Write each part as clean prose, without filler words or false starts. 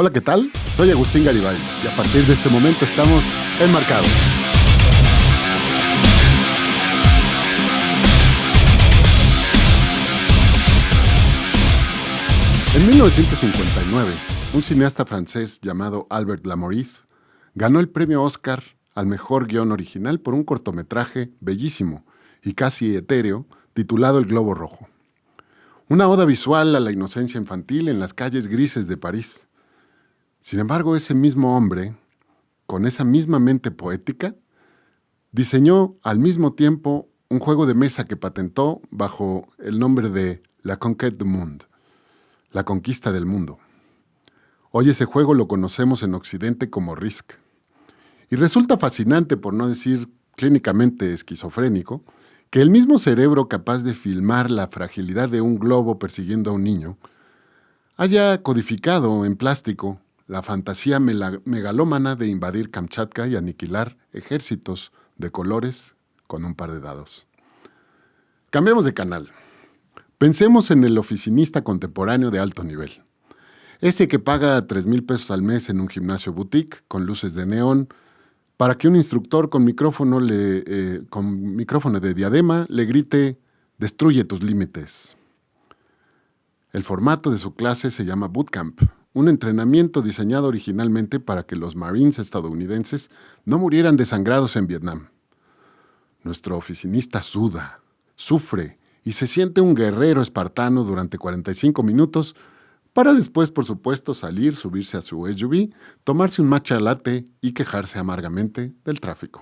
Hola, ¿qué tal? Soy Agustín Garibay y a partir de este momento estamos enmarcados. En 1959, un cineasta francés llamado Albert Lamouris ganó el premio Oscar al mejor guión original por un cortometraje bellísimo y casi etéreo titulado El Globo Rojo. Una oda visual a la inocencia infantil en las calles grises de París. Sin embargo, ese mismo hombre, con esa misma mente poética, diseñó al mismo tiempo un juego de mesa que patentó bajo el nombre de La Conquête du Monde, la conquista del mundo. Hoy ese juego lo conocemos en Occidente como Risk. Y resulta fascinante, por no decir clínicamente esquizofrénico, que el mismo cerebro capaz de filmar la fragilidad de un globo persiguiendo a un niño haya codificado en plástico la fantasía megalómana de invadir Kamchatka y aniquilar ejércitos de colores con un par de dados. Cambiemos de canal. Pensemos en el oficinista contemporáneo de alto nivel. Ese que paga 3,000 pesos al mes en un gimnasio boutique con luces de neón para que un instructor con micrófono de diadema le grite «Destruye tus límites». El formato de su clase se llama Bootcamp, un entrenamiento diseñado originalmente para que los Marines estadounidenses no murieran desangrados en Vietnam. Nuestro oficinista suda, sufre y se siente un guerrero espartano durante 45 minutos para después, por supuesto, salir, subirse a su SUV, tomarse un matcha latte y quejarse amargamente del tráfico.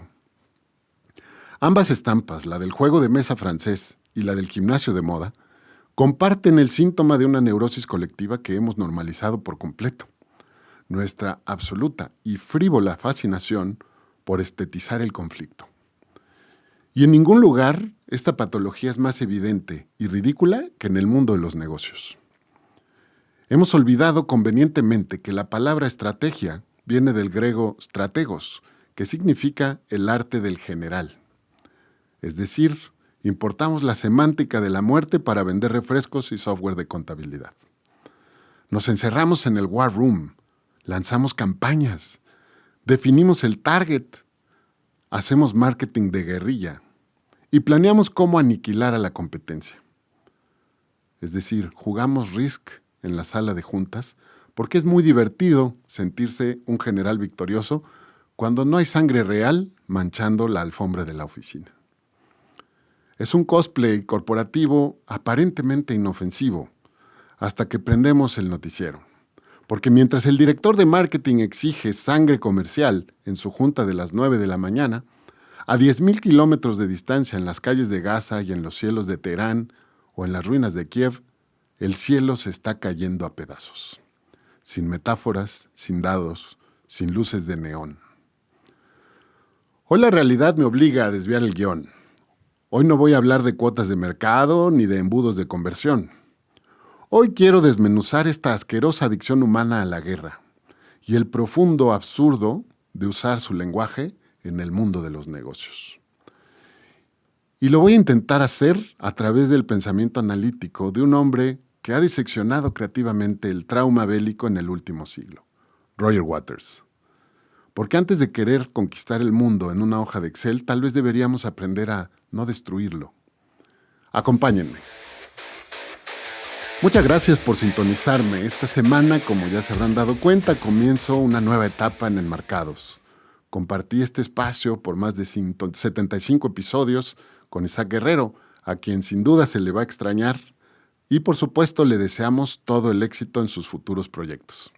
Ambas estampas, la del juego de mesa francés y la del gimnasio de moda, comparten el síntoma de una neurosis colectiva que hemos normalizado por completo. Nuestra absoluta y frívola fascinación por estetizar el conflicto. Y en ningún lugar esta patología es más evidente y ridícula que en el mundo de los negocios. Hemos olvidado convenientemente que la palabra estrategia viene del griego strategos, que significa el arte del general. Es decir, importamos la semántica de la muerte para vender refrescos y software de contabilidad. Nos encerramos en el war room, lanzamos campañas, definimos el target, hacemos marketing de guerrilla y planeamos cómo aniquilar a la competencia. Es decir, jugamos Risk en la sala de juntas porque es muy divertido sentirse un general victorioso cuando no hay sangre real manchando la alfombra de la oficina. Es un cosplay corporativo aparentemente inofensivo hasta que prendemos el noticiero. Porque mientras el director de marketing exige sangre comercial en su junta de las 9 de la mañana, a 10,000 kilómetros de distancia en las calles de Gaza y en los cielos de Teherán o en las ruinas de Kiev, el cielo se está cayendo a pedazos. Sin metáforas, sin dados, sin luces de neón. Hoy la realidad me obliga a desviar el guión. Hoy no voy a hablar de cuotas de mercado ni de embudos de conversión. Hoy quiero desmenuzar esta asquerosa adicción humana a la guerra y el profundo absurdo de usar su lenguaje en el mundo de los negocios. Y lo voy a intentar hacer a través del pensamiento analítico de un hombre que ha diseccionado creativamente el trauma bélico en el último siglo, Roger Waters. Porque antes de querer conquistar el mundo en una hoja de Excel, tal vez deberíamos aprender a no destruirlo. Acompáñenme. Muchas gracias por sintonizarme. Esta semana, como ya se habrán dado cuenta, comienzo una nueva etapa en Enmarcados. Compartí este espacio por más de 75 episodios con Isaac Guerrero, a quien sin duda se le va a extrañar, y por supuesto le deseamos todo el éxito en sus futuros proyectos.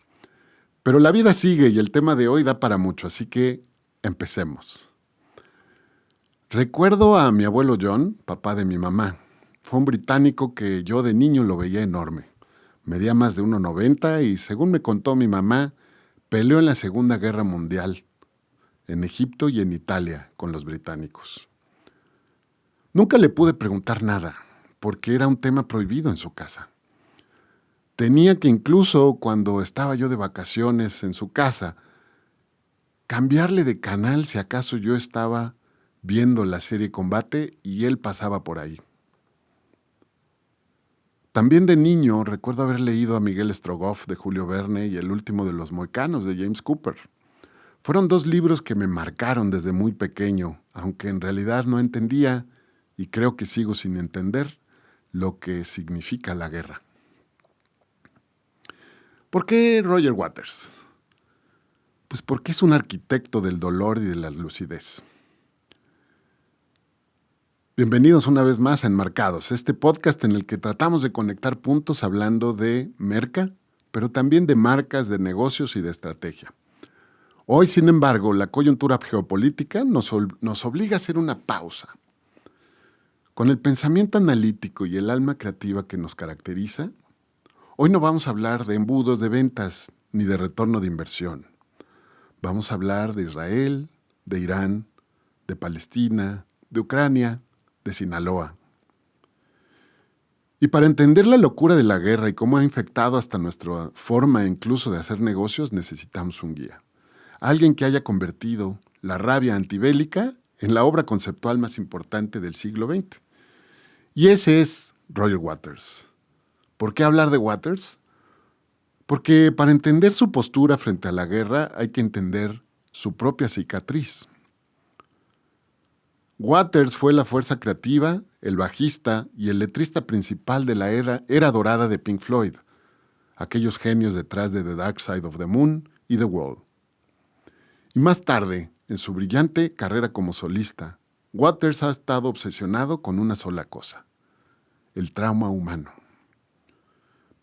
Pero la vida sigue y el tema de hoy da para mucho, así que empecemos. Recuerdo a mi abuelo John, papá de mi mamá. Fue un británico que yo de niño lo veía enorme. Medía más de 1,90 y, según me contó mi mamá, peleó en la Segunda Guerra Mundial, en Egipto y en Italia, con los británicos. Nunca le pude preguntar nada, porque era un tema prohibido en su casa. Tenía que incluso, cuando estaba yo de vacaciones en su casa, cambiarle de canal si acaso yo estaba viendo la serie Combate y él pasaba por ahí. También de niño recuerdo haber leído a Miguel Strogoff de Julio Verne y El último de los Mohicanos de James Cooper. Fueron dos libros que me marcaron desde muy pequeño, aunque en realidad no entendía, y creo que sigo sin entender, lo que significa la guerra. ¿Por qué Roger Waters? Pues porque es un arquitecto del dolor y de la lucidez. Bienvenidos una vez más a Enmarcados, este podcast en el que tratamos de conectar puntos hablando de merca, pero también de marcas, de negocios y de estrategia. Hoy, sin embargo, la coyuntura geopolítica nos obliga a hacer una pausa. Con el pensamiento analítico y el alma creativa que nos caracteriza, hoy no vamos a hablar de embudos de ventas ni de retorno de inversión. Vamos a hablar de Israel, de Irán, de Palestina, de Ucrania, de Sinaloa. Y para entender la locura de la guerra y cómo ha infectado hasta nuestra forma incluso de hacer negocios, necesitamos un guía. Alguien que haya convertido la rabia antibélica en la obra conceptual más importante del siglo XX. Y ese es Roger Waters. ¿Por qué hablar de Waters? Porque para entender su postura frente a la guerra hay que entender su propia cicatriz. Waters fue la fuerza creativa, el bajista y el letrista principal de la era dorada de Pink Floyd, aquellos genios detrás de The Dark Side of the Moon y The Wall. Y más tarde, en su brillante carrera como solista, Waters ha estado obsesionado con una sola cosa: el trauma humano.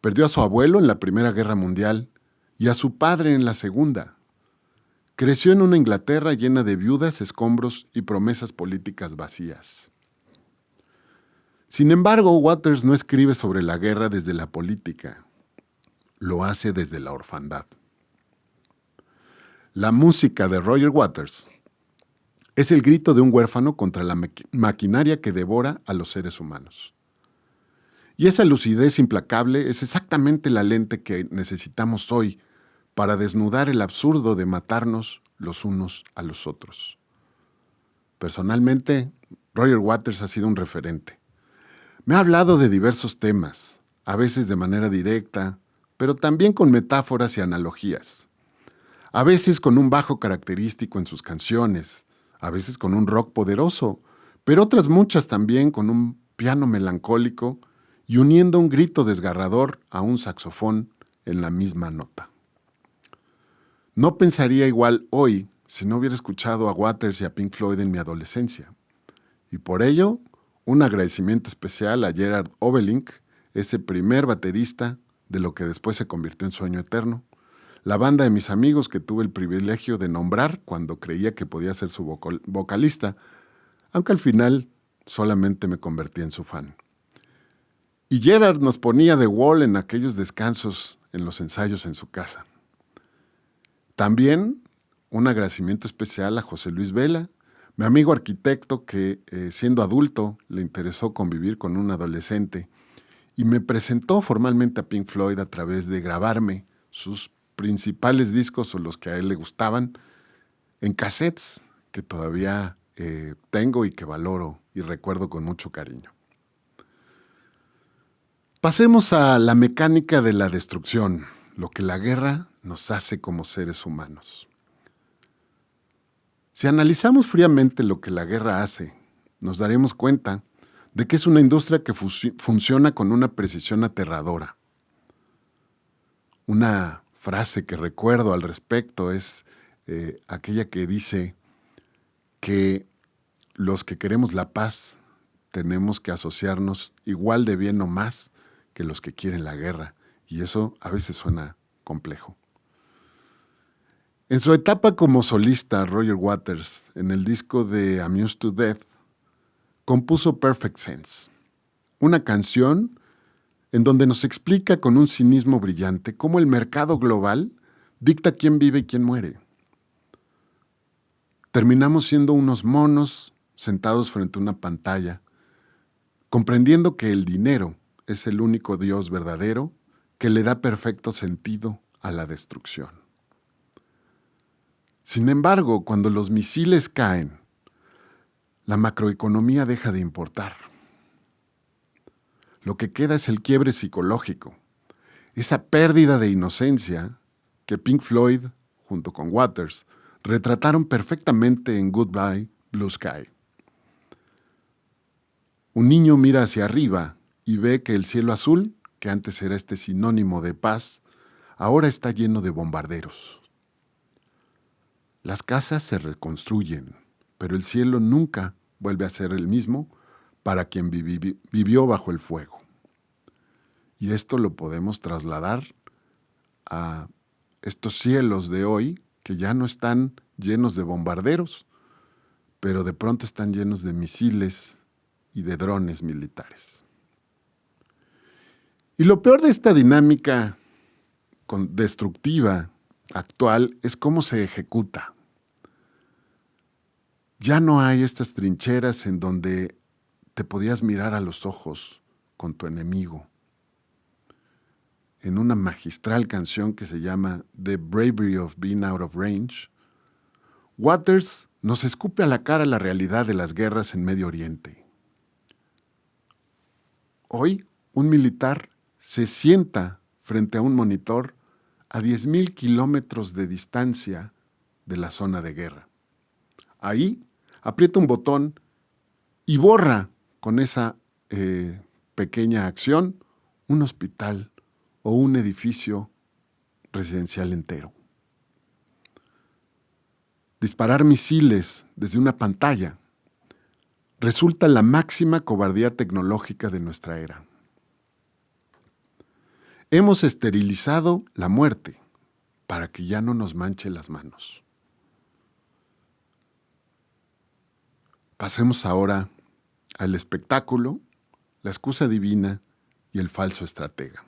Perdió a su abuelo en la Primera Guerra Mundial y a su padre en la Segunda. Creció en una Inglaterra llena de viudas, escombros y promesas políticas vacías. Sin embargo, Waters no escribe sobre la guerra desde la política. Lo hace desde la orfandad. La música de Roger Waters es el grito de un huérfano contra la maquinaria que devora a los seres humanos. Y esa lucidez implacable es exactamente la lente que necesitamos hoy para desnudar el absurdo de matarnos los unos a los otros. Personalmente, Roger Waters ha sido un referente. Me ha hablado de diversos temas, a veces de manera directa, pero también con metáforas y analogías. A veces con un bajo característico en sus canciones, a veces con un rock poderoso, pero otras muchas también con un piano melancólico y uniendo un grito desgarrador a un saxofón en la misma nota. No pensaría igual hoy si no hubiera escuchado a Waters y a Pink Floyd en mi adolescencia. Y por ello, un agradecimiento especial a Gerard Obelink, ese primer baterista de lo que después se convirtió en Sueño Eterno, la banda de mis amigos que tuve el privilegio de nombrar cuando creía que podía ser su vocalista, aunque al final solamente me convertí en su fan. Y Gerard nos ponía The Wall en aquellos descansos en los ensayos en su casa. También un agradecimiento especial a José Luis Vela, mi amigo arquitecto que siendo adulto le interesó convivir con un adolescente y me presentó formalmente a Pink Floyd a través de grabarme sus principales discos o los que a él le gustaban en cassettes que todavía tengo y que valoro y recuerdo con mucho cariño. Pasemos a la mecánica de la destrucción, lo que la guerra nos hace como seres humanos. Si analizamos fríamente lo que la guerra hace, nos daremos cuenta de que es una industria que funciona con una precisión aterradora. Una frase que recuerdo al respecto es aquella que dice que los que queremos la paz tenemos que asociarnos igual de bien o más que los que quieren la guerra, y eso a veces suena complejo. En su etapa como solista, Roger Waters, en el disco de Amused to Death, compuso Perfect Sense, una canción en donde nos explica con un cinismo brillante cómo el mercado global dicta quién vive y quién muere. Terminamos siendo unos monos sentados frente a una pantalla, comprendiendo que el dinero es el único Dios verdadero que le da perfecto sentido a la destrucción. Sin embargo, cuando los misiles caen, la macroeconomía deja de importar. Lo que queda es el quiebre psicológico, esa pérdida de inocencia que Pink Floyd, junto con Waters, retrataron perfectamente en Goodbye Blue Sky. Un niño mira hacia arriba y ve que el cielo azul, que antes era este sinónimo de paz, ahora está lleno de bombarderos. Las casas se reconstruyen, pero el cielo nunca vuelve a ser el mismo para quien vivió bajo el fuego. Y esto lo podemos trasladar a estos cielos de hoy que ya no están llenos de bombarderos, pero de pronto están llenos de misiles y de drones militares. Y lo peor de esta dinámica destructiva actual es cómo se ejecuta. Ya no hay estas trincheras en donde te podías mirar a los ojos con tu enemigo. En una magistral canción que se llama The Bravery of Being Out of Range, Waters nos escupe a la cara la realidad de las guerras en Medio Oriente. Hoy, un militar se sienta frente a un monitor a 10,000 kilómetros de distancia de la zona de guerra. Ahí aprieta un botón y borra con esa pequeña acción un hospital o un edificio residencial entero. Disparar misiles desde una pantalla resulta la máxima cobardía tecnológica de nuestra era. Hemos esterilizado la muerte para que ya no nos manche las manos. Pasemos ahora al espectáculo, la excusa divina y el falso estratega.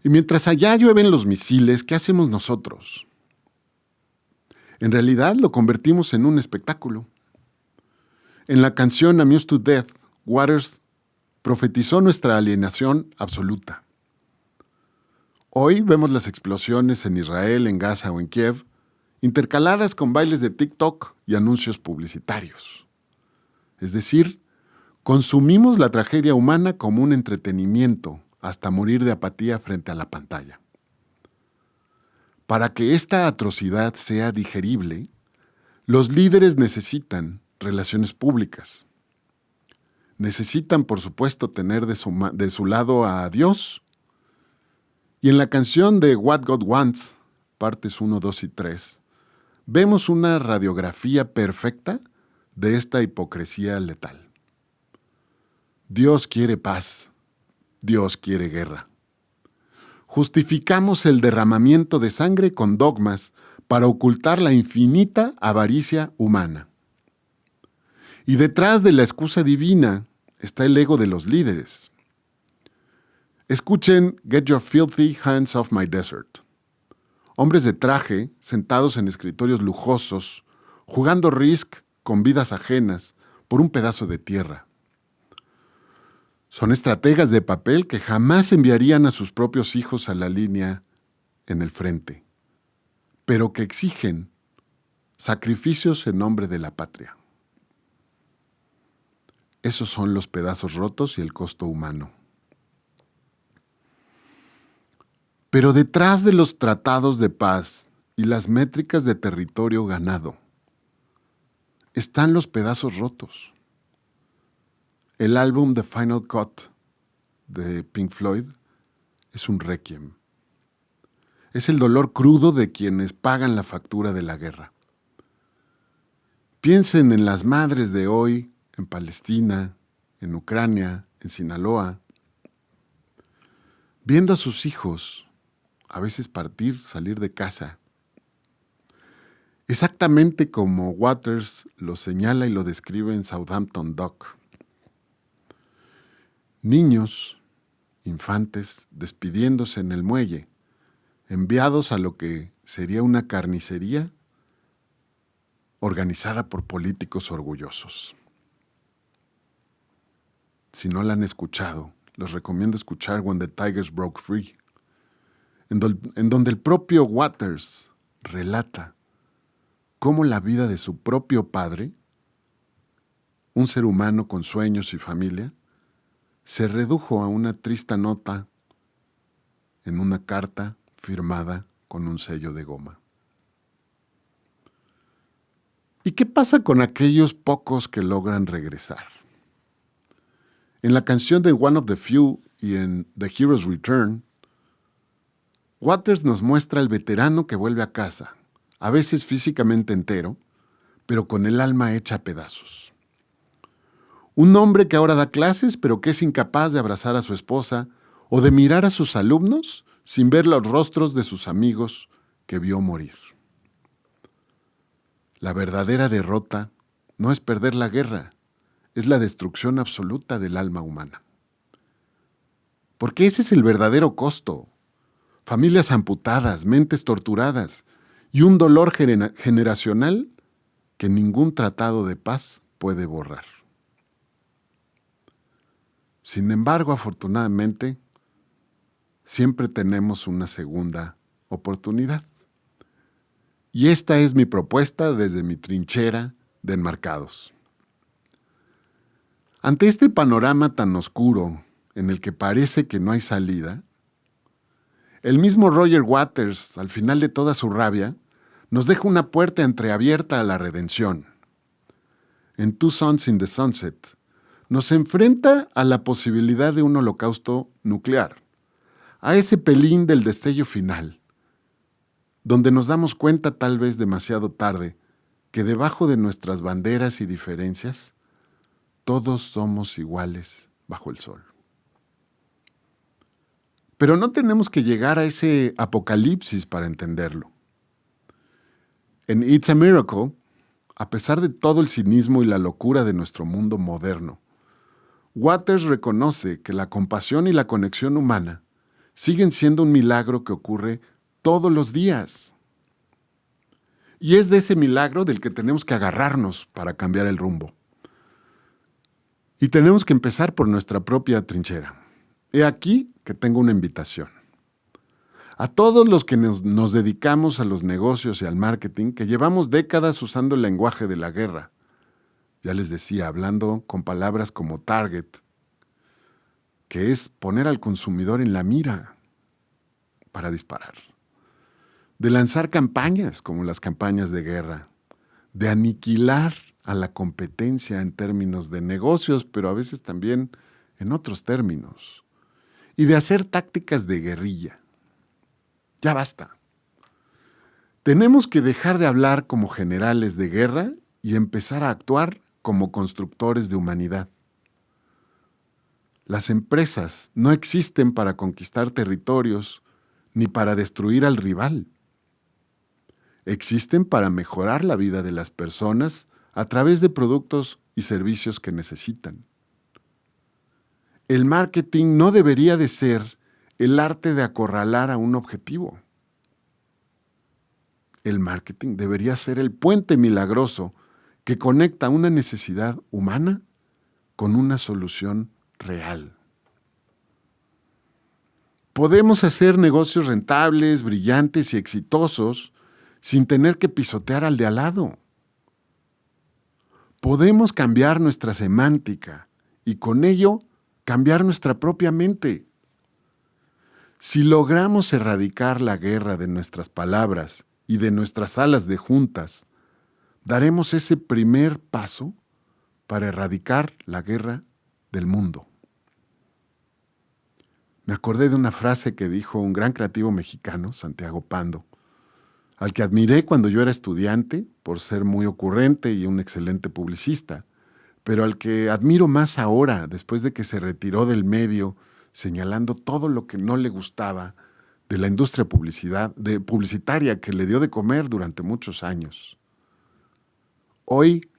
Y mientras allá llueven los misiles, ¿qué hacemos nosotros? En realidad lo convertimos en un espectáculo. En la canción Amused to Death, Waters profetizó nuestra alienación absoluta. Hoy vemos las explosiones en Israel, en Gaza o en Kiev, intercaladas con bailes de TikTok y anuncios publicitarios. Es decir, consumimos la tragedia humana como un entretenimiento hasta morir de apatía frente a la pantalla. Para que esta atrocidad sea digerible, los líderes necesitan relaciones públicas. Necesitan, por supuesto, tener de su lado a Dios. Y en la canción de What God Wants, partes 1, 2 y 3, vemos una radiografía perfecta de esta hipocresía letal. Dios quiere paz, Dios quiere guerra. Justificamos el derramamiento de sangre con dogmas para ocultar la infinita avaricia humana. Y detrás de la excusa divina está el ego de los líderes. Escuchen Get Your Filthy Hands Off My Desert. Hombres de traje, sentados en escritorios lujosos, jugando Risk con vidas ajenas por un pedazo de tierra. Son estrategas de papel que jamás enviarían a sus propios hijos a la línea en el frente, pero que exigen sacrificios en nombre de la patria. Esos son los pedazos rotos y el costo humano. Pero detrás de los tratados de paz y las métricas de territorio ganado, están los pedazos rotos. El álbum The Final Cut de Pink Floyd es un requiem. Es el dolor crudo de quienes pagan la factura de la guerra. Piensen en las madres de hoy, en Palestina, en Ucrania, en Sinaloa, viendo a sus hijos a veces partir, salir de casa. Exactamente como Waters lo señala y lo describe en Southampton Dock. Niños, infantes, despidiéndose en el muelle, enviados a lo que sería una carnicería organizada por políticos orgullosos. Si no la han escuchado, les recomiendo escuchar When the Tigers Broke Free, en donde el propio Waters relata cómo la vida de su propio padre un ser humano con sueños y familia, se redujo a una triste nota en una carta firmada con un sello de goma. ¿Y qué pasa con aquellos pocos que logran regresar? En la canción de One of the Few y en The Hero's Return, Waters nos muestra al veterano que vuelve a casa, a veces físicamente entero, pero con el alma hecha a pedazos. Un hombre que ahora da clases, pero que es incapaz de abrazar a su esposa o de mirar a sus alumnos sin ver los rostros de sus amigos que vio morir. La verdadera derrota no es perder la guerra, es la destrucción absoluta del alma humana. Porque ese es el verdadero costo. Familias amputadas, mentes torturadas y un dolor generacional que ningún tratado de paz puede borrar. Sin embargo, afortunadamente, siempre tenemos una segunda oportunidad. Y esta es mi propuesta desde mi trinchera de Enmarcados. Ante este panorama tan oscuro en el que parece que no hay salida, el mismo Roger Waters, al final de toda su rabia, nos deja una puerta entreabierta a la redención. En Two Sons in the Sunset, nos enfrenta a la posibilidad de un holocausto nuclear, a ese pelín del destello final, donde nos damos cuenta tal vez demasiado tarde que debajo de nuestras banderas y diferencias, todos somos iguales bajo el sol. Pero no tenemos que llegar a ese apocalipsis para entenderlo. En It's a Miracle, a pesar de todo el cinismo y la locura de nuestro mundo moderno, Waters reconoce que la compasión y la conexión humana siguen siendo un milagro que ocurre todos los días. Y es de ese milagro del que tenemos que agarrarnos para cambiar el rumbo. Y tenemos que empezar por nuestra propia trinchera. He aquí que tengo una invitación. A todos los que nos dedicamos a los negocios y al marketing, que llevamos décadas usando el lenguaje de la guerra, ya les decía, hablando con palabras como target, que es poner al consumidor en la mira para disparar, de lanzar campañas como las campañas de guerra, de aniquilar a la competencia en términos de negocios, pero a veces también en otros términos, y de hacer tácticas de guerrilla. Ya basta. Tenemos que dejar de hablar como generales de guerra y empezar a actuar como constructores de humanidad. Las empresas no existen para conquistar territorios ni para destruir al rival. Existen para mejorar la vida de las personas a través de productos y servicios que necesitan. El marketing no debería de ser el arte de acorralar a un objetivo. El marketing debería ser el puente milagroso que conecta una necesidad humana con una solución real. Podemos hacer negocios rentables, brillantes y exitosos sin tener que pisotear al de al lado. Podemos cambiar nuestra semántica y con ello cambiar nuestra propia mente. Si logramos erradicar la guerra de nuestras palabras y de nuestras salas de juntas, daremos ese primer paso para erradicar la guerra del mundo. Me acordé de una frase que dijo un gran creativo mexicano, Santiago Pando, al que admiré cuando yo era estudiante por ser muy ocurrente y un excelente publicista, pero al que admiro más ahora, después de que se retiró del medio, señalando todo lo que no le gustaba de la industria publicitaria que le dio de comer durante muchos años. Hoy,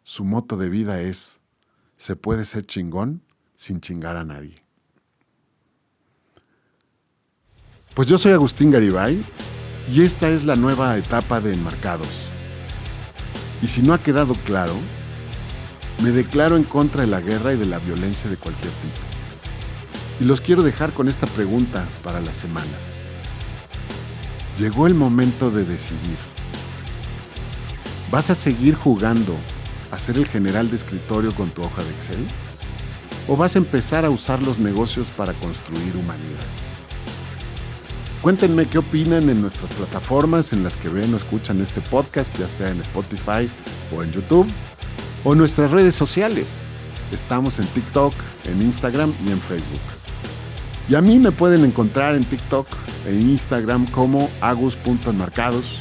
su moto de vida es: se puede ser chingón sin chingar a nadie. Pues yo soy Agustín Garibay y esta es la nueva etapa de Enmarcados. Y si no ha quedado claro, me declaro en contra de la guerra y de la violencia de cualquier tipo. Y los quiero dejar con esta pregunta para la semana. Llegó el momento de decidir. ¿Vas a seguir jugando a ser el general de escritorio con tu hoja de Excel? ¿O vas a empezar a usar los negocios para construir humanidad? Cuéntenme qué opinan en nuestras plataformas en las que ven o escuchan este podcast, ya sea en Spotify o en YouTube, o en nuestras redes sociales. Estamos en TikTok, en Instagram y en Facebook. Y a mí me pueden encontrar en TikTok e Instagram como agus.enmarcados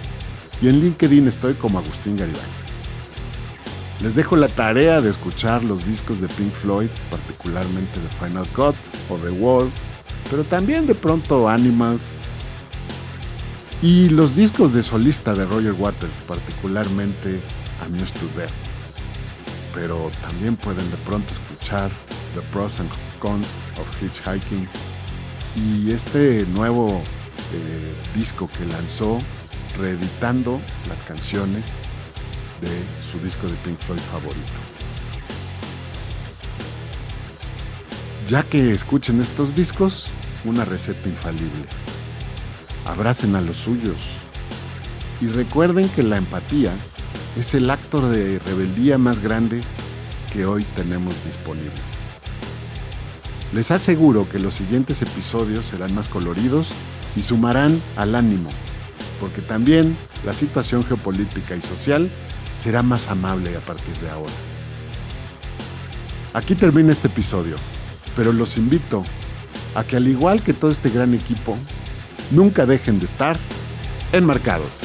y en LinkedIn estoy como Agustín Garibay. Les dejo la tarea de escuchar los discos de Pink Floyd, particularmente The Final Cut o The Wall, pero también de pronto Animals, y los discos de solista de Roger Waters, particularmente Amused to Death. Pero también pueden de pronto escuchar The Pros and Cons of Hitchhiking y este nuevo disco que lanzó reeditando las canciones de su disco de Pink Floyd favorito. Ya que escuchen estos discos, una receta infalible: abracen a los suyos y recuerden que la empatía es el acto de rebeldía más grande que hoy tenemos disponible. Les aseguro que los siguientes episodios serán más coloridos y sumarán al ánimo, porque también la situación geopolítica y social será más amable a partir de ahora. Aquí termina este episodio, pero los invito a que, al igual que todo este gran equipo, nunca dejen de estar enmarcados.